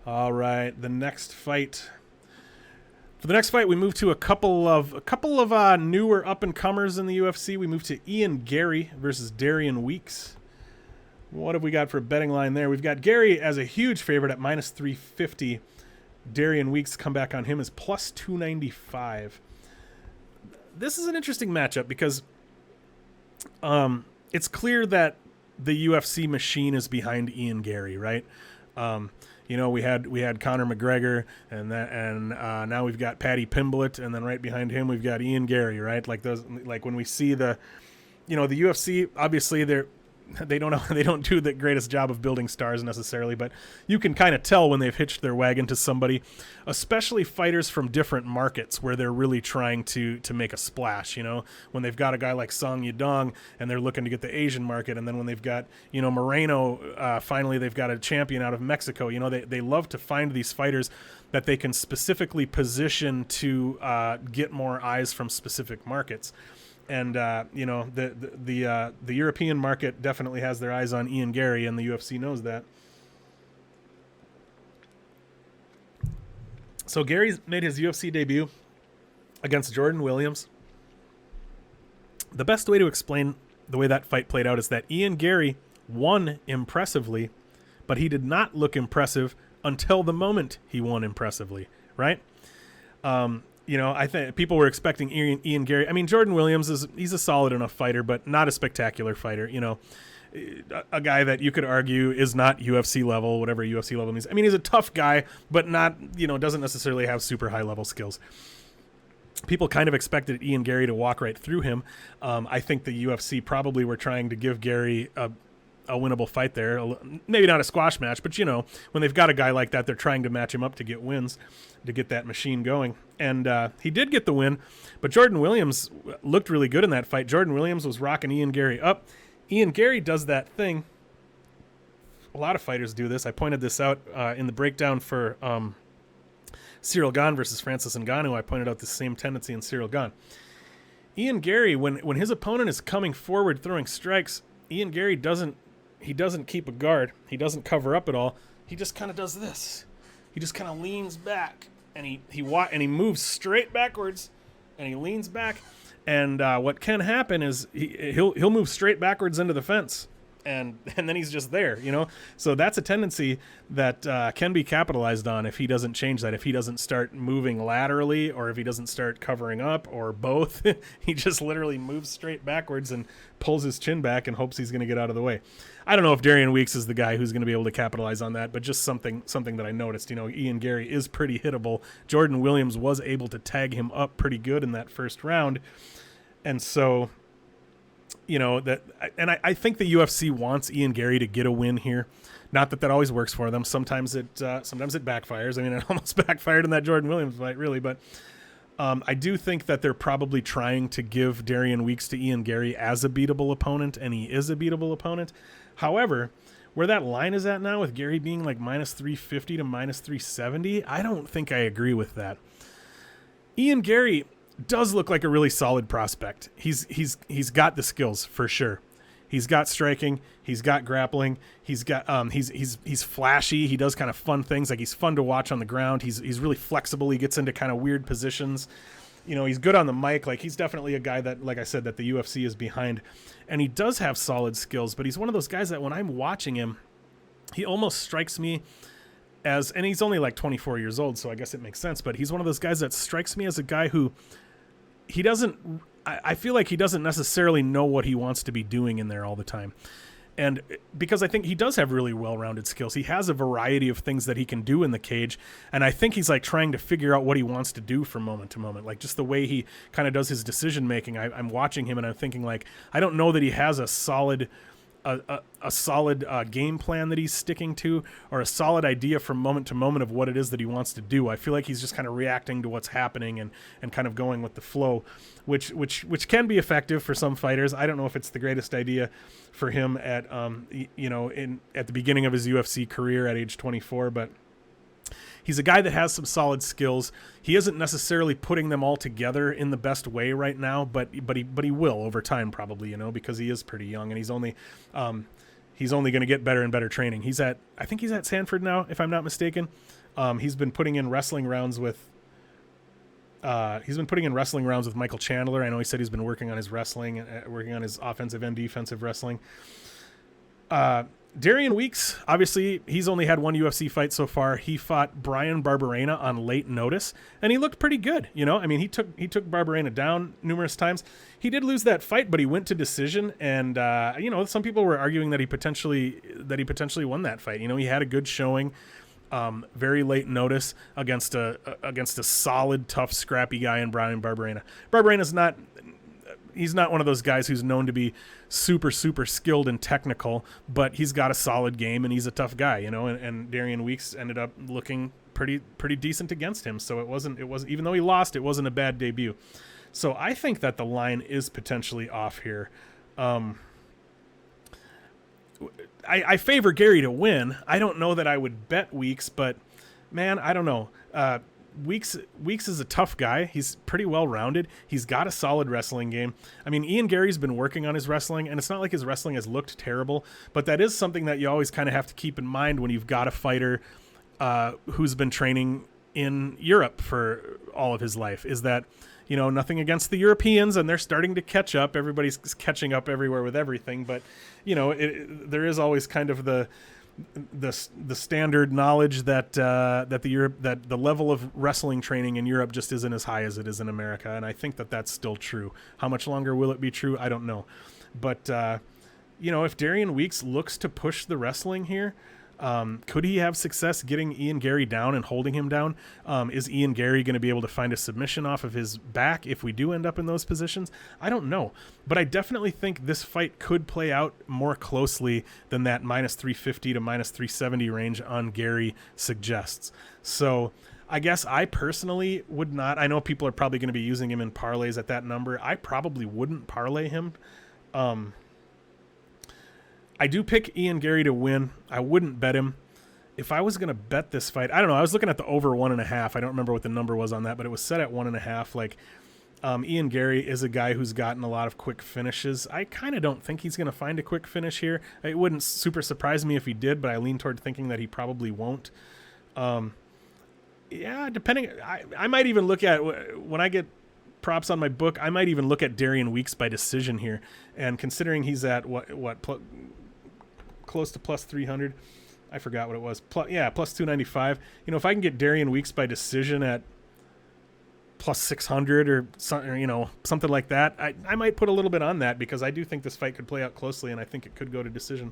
All right, the next fight. For the next fight, we move to a couple of newer up and comers in the UFC. We move to Ian Garry versus Darian Weeks. What have we got for a betting line there? We've got Garry as a huge favorite at minus 350. Darian Weeks come back on him as plus 295. This is an interesting matchup because it's clear that the UFC machine is behind Ian Garry, right? We had Conor McGregor, and now we've got Paddy Pimblett, and then right behind him we've got Ian Garry, right? Like when we see the UFC, obviously they don't do the greatest job of building stars necessarily, but you can kind of tell when they've hitched their wagon to somebody, especially fighters from different markets where they're really trying to make a splash. When they've got a guy like Song Yadong and they're looking to get the Asian market, and then when they've got Moreno, finally they've got a champion out of Mexico. They love to find these fighters that they can specifically position to get more eyes from specific markets. And the European market definitely has their eyes on Ian Garry, and the UFC knows that. So Gary's made his UFC debut against Jordan Williams. The best way to explain the way that fight played out is that Ian Garry won impressively, but he did not look impressive until the moment he won impressively, right? I think people were expecting Ian Garry. I mean, Jordan Williams he's a solid enough fighter, but not a spectacular fighter. A guy that you could argue is not UFC level, whatever UFC level means. I mean, he's a tough guy, but not, doesn't necessarily have super high level skills. People kind of expected Ian Garry to walk right through him. I think the UFC probably were trying to give Garry a winnable fight there. Maybe not a squash match, but when they've got a guy like that, they're trying to match him up to get wins, to get that machine going. And he did get the win, but Jordan Williams looked really good in that fight. Jordan Williams was rocking Ian Garry up. Ian Garry does that thing. A lot of fighters do this. I pointed this out in the breakdown for Cyril Gane versus Francis Ngannou. I pointed out the same tendency in Cyril Gane. Ian Garry, when his opponent is coming forward throwing strikes, Ian Garry doesn't keep a guard. He doesn't cover up at all. He just kind of does this. He just kind of leans back, and he moves straight backwards, and he leans back. And what can happen is he'll move straight backwards into the fence, and then he's just there, So that's a tendency that can be capitalized on if he doesn't change that. If he doesn't start moving laterally, or if he doesn't start covering up, or both, he just literally moves straight backwards and pulls his chin back and hopes he's going to get out of the way. I don't know if Darian Weeks is the guy who's going to be able to capitalize on that, but just something that I noticed. Ian Garry is pretty hittable. Jordan Williams was able to tag him up pretty good in that first round, and so. I think the UFC wants Ian Garry to get a win here. Not that always works for them. Sometimes it backfires. I mean, it almost backfired in that Jordan Williams fight, really. But I do think that they're probably trying to give Darian Weeks to Ian Garry as a beatable opponent, and he is a beatable opponent. However, where that line is at now with Garry being like minus 350 to minus 370, I don't think I agree with that. Ian Garry does look like a really solid prospect. He's got the skills for sure. He's got striking. He's got grappling. He's got he's flashy. He does kind of fun things. Like, he's fun to watch on the ground. He's really flexible. He gets into kind of weird positions. He's good on the mic. Like, he's definitely a guy that, like I said, that the UFC is behind. And he does have solid skills, but he's one of those guys that when I'm watching him, he almost strikes me as, and he's only like 24 years old, so I guess it makes sense, but he's one of those guys that strikes me as a guy who I feel like he doesn't necessarily know what he wants to be doing in there all the time. And because I think he does have really well-rounded skills. He has a variety of things that he can do in the cage. And I think he's like trying to figure out what he wants to do from moment to moment. Like, just the way he kind of does his decision making. I'm watching him and I'm thinking, like, I don't know that he has a solid game plan that he's sticking to, or a solid idea from moment to moment of what it is that he wants to do. I feel like he's just kind of reacting to what's happening and kind of going with the flow, which can be effective for some fighters. I don't know if it's the greatest idea for him at the beginning of his UFC career at age 24, but he's a guy that has some solid skills. He isn't necessarily putting them all together in the best way right now, but he will over time probably, because he is pretty young and he's only he's only going to get better and better training. I think he's at Sanford now, if I'm not mistaken. He's been putting in wrestling rounds with Michael Chandler. I know he said he's been working on his wrestling, working on his offensive and defensive wrestling. Darian Weeks, obviously, he's only had one UFC fight so far. He fought Brian Barberena on late notice, and he looked pretty good. I mean, he took Barberena down numerous times. He did lose that fight, but he went to decision, and some people were arguing that he potentially won that fight. He had a good showing. Very late notice against a solid, tough, scrappy guy in Brian Barberena. Barberena's he's not one of those guys who's known to be super, super skilled and technical, but he's got a solid game and he's a tough guy, and Darian Weeks ended up looking pretty decent against him. So it wasn't, even though he lost, it wasn't a bad debut. So I think that the line is potentially off here. I favor Garry to win. I don't know that I would bet Weeks, but man, I don't know. Weeks is a tough guy. He's pretty well-rounded. He's got a solid wrestling game. I mean, Ian Garry's been working on his wrestling, and it's not like his wrestling has looked terrible, but that is something that you always kind of have to keep in mind when you've got a fighter who's been training in Europe for all of his life, is that, nothing against the Europeans, and they're starting to catch up. Everybody's catching up everywhere with everything, but, there is always kind of the standard knowledge that the level of wrestling training in Europe just isn't as high as it is in America, and I think that that's still true. How much longer will it be true? I don't know, but if Darian Weeks looks to push the wrestling here, could he have success getting Ian Garry down and holding him down? Is Ian Garry going to be able to find a submission off of his back if we do end up in those positions? I don't know, but I definitely think this fight could play out more closely than that minus 350 to minus 370 range on Garry suggests. So I guess I personally would not. I know people are probably going to be using him in parlays at that number. I probably wouldn't parlay him. I do pick Ian Garry to win. I wouldn't bet him. If I was going to bet this fight, I don't know. I was looking at the over 1.5. I don't remember what the number was on that, but it was set at 1.5. Like, Ian Garry is a guy who's gotten a lot of quick finishes. I kind of don't think he's going to find a quick finish here. It wouldn't super surprise me if he did, but I lean toward thinking that he probably won't. Depending. I might even look at, when I get props on my book, I might even look at Darian Weeks by decision here. And considering he's at close to plus 300, I forgot what it was. Plus 295. If I can get Darian Weeks by decision at plus 600 or something like that, I might put a little bit on that, because I do think this fight could play out closely, and I think it could go to decision.